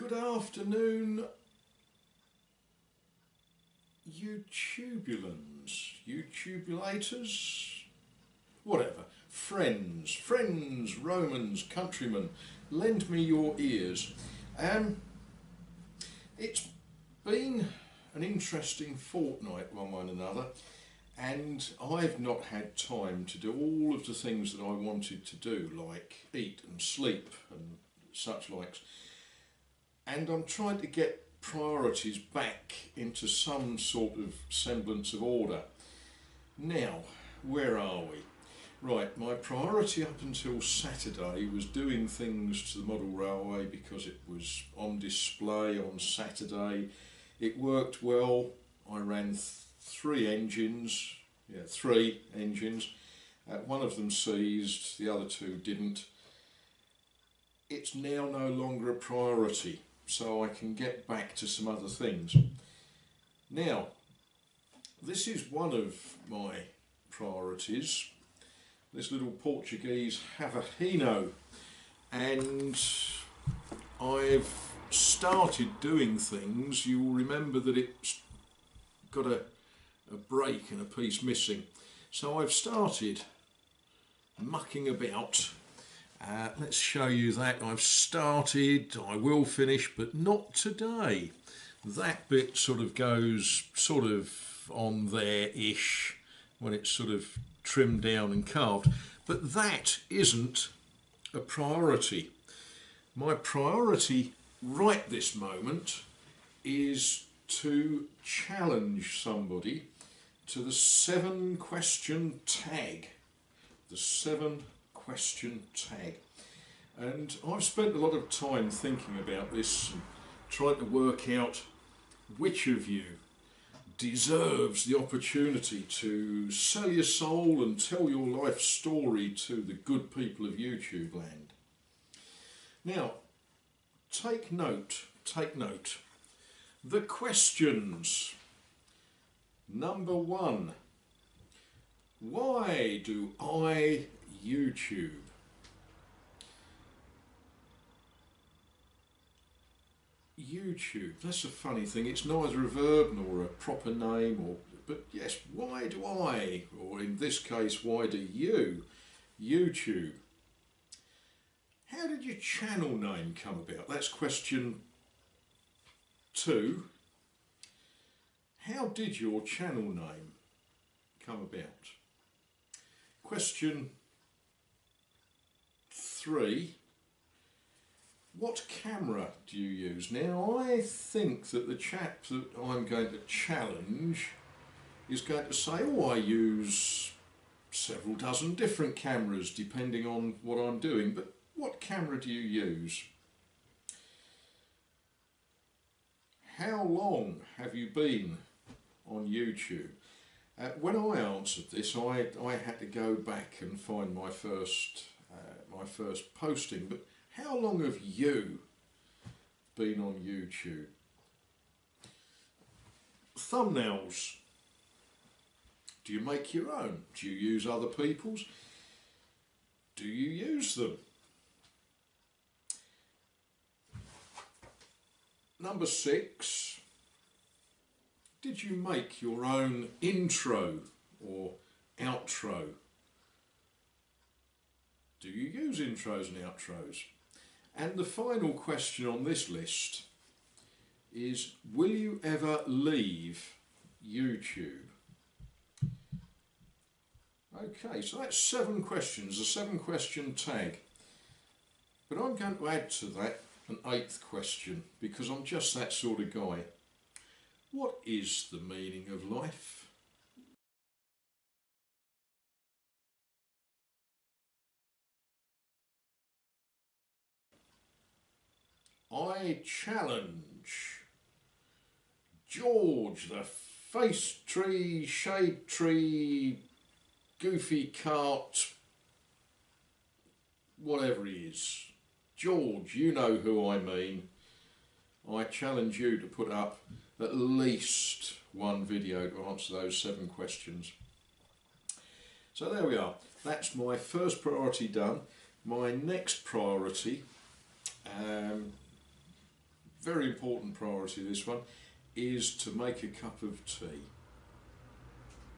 Good afternoon, YouTubulans, YouTubulators, whatever, friends, Romans, countrymen, lend me your ears. It's been an interesting fortnight one way and another, and I've not had time to do all of the things that I wanted to do, like eat and sleep and such likes. And I'm trying to get priorities back into some sort of semblance of order. Now, where are we? Right, my priority up until Saturday was doing things to the model railway because it was on display on Saturday. It worked well. I ran three engines. One of them seized, the other two didn't. It's now no longer a priority, so I can get back to some other things. Now, this is one of my priorities, this little Portuguese Havahino, and I've started doing things. You'll remember that it's got a break and a piece missing, so I've started mucking about. Let's show you that. I've started, I will finish, but not today. That bit sort of goes sort of on there-ish when it's sort of trimmed down and carved, but that isn't a priority. My priority right this moment is to challenge somebody to the 7-question tag. The 7-question tag. And I've spent a lot of time thinking about this and trying to work out which of you deserves the opportunity to sell your soul and tell your life story to the good people of YouTube land. Now, take note. The questions. Number 1. Why do I YouTube? YouTube, that's a funny thing. It's neither a verb nor a proper name, but yes, why do I, or in this case, why do you YouTube? How did your channel name come about? That's question 2. How did your channel name come about? Question 3. What camera do you use? Now, I think that the chap that I'm going to challenge is going to say, oh, I use several dozen different cameras depending on what I'm doing, but what camera do you use? How long have you been on YouTube? When I answered this, I had to go back and find my first posting, but how long have you been on YouTube? Thumbnails. Do you make your own? Do you use other people's? Do you use them? Number 6. Did you make your own intro or outro? Do you use intros and outros? And the final question on this list is, will you ever leave YouTube? Okay, so that's 7 questions, a 7-question tag. But I'm going to add to that an 8th question, because I'm just that sort of guy. What is the meaning of life? I challenge George, the face tree, shade tree, goofy cart, whatever he is. George, you know who I mean. I challenge you to put up at least one video to answer those 7 questions. So there we are. That's my first priority done. My next priority, very important priority, this one, is to make a cup of tea.